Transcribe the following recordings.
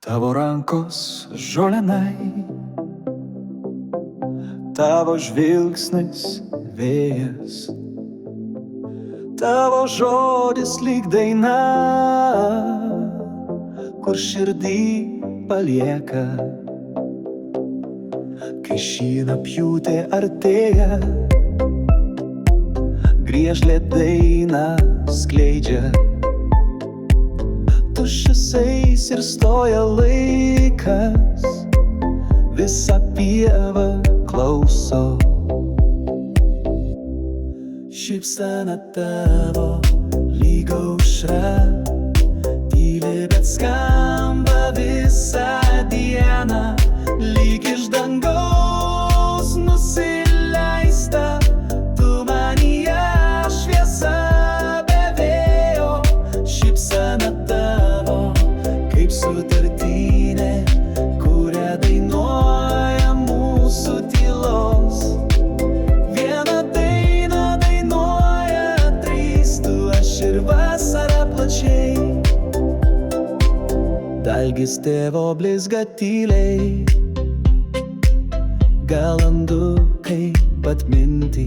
Tavo rankos žolenai, tavo žvilgsnis vėjas, tavo žodis lyg daina, kur širdį palieka. Kai šienapjūtė artėja, griežlė dainą skleidžia. Tuščias eis ir stoja laikas, visa pieva klauso. Šypsena tavo lyg aušra, tyli bet skamba visą dieną, lyg iš dangaus nusileista. Tu manyje šviesa be vėjo, šypsena tavo kaip sutartinė, kurią dainuoja mūsų tylos. Vieną dainą dainuoja trys, tu, aš ir vasara plačiai. Dalgis tėvo blizga tyliai, galandukai atminti,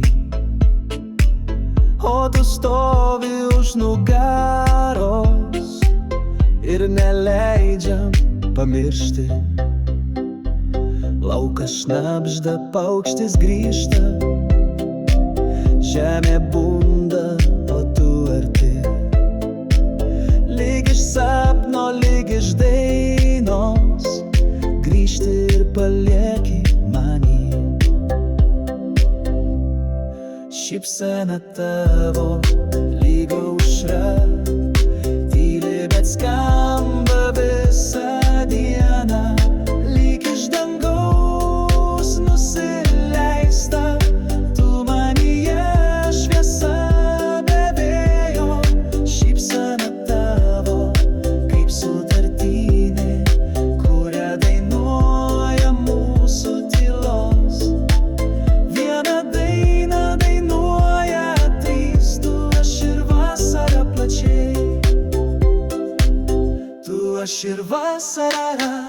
o tu stovi už nugaros ir neleidžiam pamiršti. Laukas šnabžda, paukštis grįžta, žemė bunda, o tu arti. Lyg iš sapno, lyg iš dainos, grįžti ir palieki manį. Šypsena tavo lyg aušra, tyli bet skamba visą dieną, lyg iš dangaus nusileista. Tu manyje šviesa be vėjo, šypsena tavo kaip sutartinė, kurią dainuoja mūsų tylos. Vieną dainą dainuoja trys, tu, aš ir vasara plačiai. Tu, aš ir vasara.